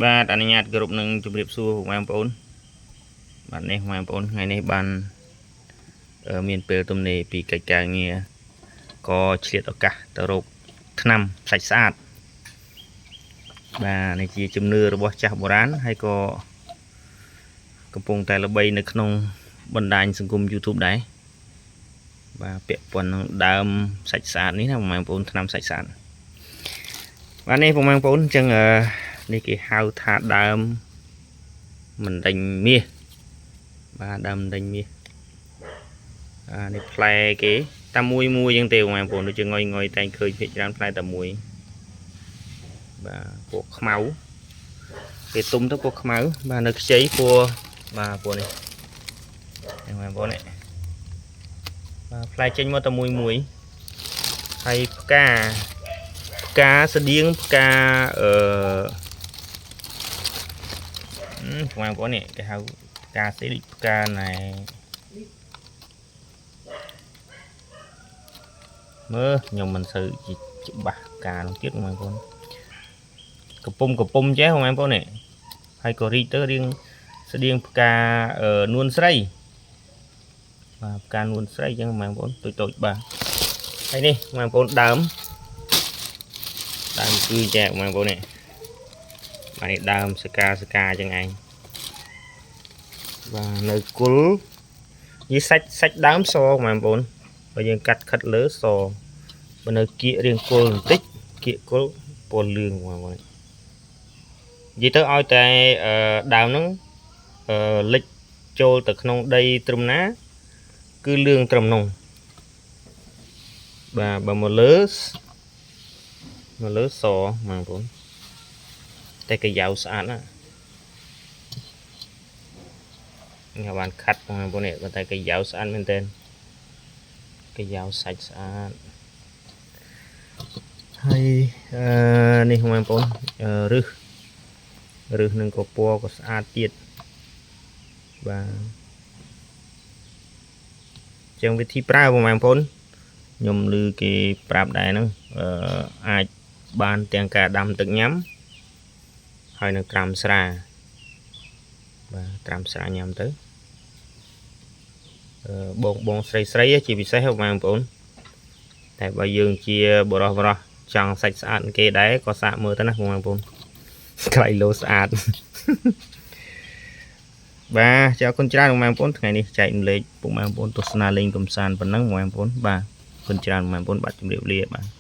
បាទអនុញ្ញាតគ្រប់នឹងជម្រាបសួរបងប្អូនបាទនេះបងប្អូនថ្ងៃនេះបានមានពេលទំនេរពីកិច្ចការងារក៏ឆ្លៀតឱកាសទៅរកថ្នាំសាច់ស្អាតបាទនេះជាជំនឿរបស់ចាស់បុរាណហើយក៏កំពុងតែល្បីនៅក្នុងបណ្ដាញសង្គម YouTube ដែរបាទពាក់ព័ន្ធនឹងដើមសាច់ស្អាតនេះណាបងប្អូនថ្នាំសាច់ស្អាតបាទនេះបងប្អូនអញ្ចឹងនេះគេហៅថាដើមមិនដេញមាសបាទដើមមិនដេញមាសនេះផ្លែគេតែមួយអញ្ចឹងទេបងប្អូនដូចជាងុយតែឃើញភាគច្រើនផ្លែតែមួយបាទពណ៌ខ្មៅគេទុំទៅពណ៌ខ្មៅបាទនៅខ្ចីពណ៌បាទពណ៌នេះបងប្អូននេះបាទផ្លែចេញមកតែមួយហើយផ្កាស្តៀងផ្កាបងប្អូននេះគេហៅផ្កាស្តៀងផ្កាណែមើលខ្ញុំមិនសូវច្បាស់ផ្កានោះទៀតបងប្អូនកំពុំចេះបងប្អូននេះហើយក៏រីកទៅរៀងស្តៀងផ្កានួនស្រីបាទផ្កានួនស្រីអញ្ចឹងបងប្អូនតូចបាទហើយនេះបងប្អូនដើមគឺចែកបងប្អូននេះបាទនេះដើមសកាអញ្ចឹងឯងបាទនៅគុលនិយាយសាច់ដើមសបងប្អូនបើយើងកាត់ខិតលើសបើនៅគៀករាងគុលបន្តិចគៀកគុលពណ៌លឿងបងប្អូននិយាយទៅឲ្យតែដើមហ្នឹងលិចចូលទៅក្នុងដីត្រឹមណាគឺលឿងត្រឹមនោះបាទបើមកលើសបងប្អូនតែកាយ៉ាវស្អាតណាខ្ញុំបានខាត់បងប្អូននេះតែកាយ៉ាវស្អាតមែនទែនកាយ៉ាវសាច់ស្អាតហើយនេះបងប្អូនរឹសនឹងក៏ពណ៌ក៏ស្អាតទៀតបាទចឹងវិធីប្រើបងប្អូនខ្ញុំឮគេប្រាប់ដែរហ្នឹងអាចបានទាំងការដាំទឹកញ៉ាំហើយនឹងត្រាំស្រាបាទត្រាំស្រាញ៉ាំទៅបងស្រីជាពិសេសបងប្អូនតែបើយើងជាបរោះចង់សាច់ស្អាតគេដែរក៏សាកមើលទៅណាបងប្អូនក្រៃលោស្អាតបាទអរគុណច្រើនបងប្អូនថ្ងៃនេះចែករំលែកពុកបងប្អូនទស្សនាលេងកំសាន្តប៉ុណ្ណឹងបងប្អូនបាទអរគុណច្រើនបងប្អូនបាទជម្រាបលាបាទ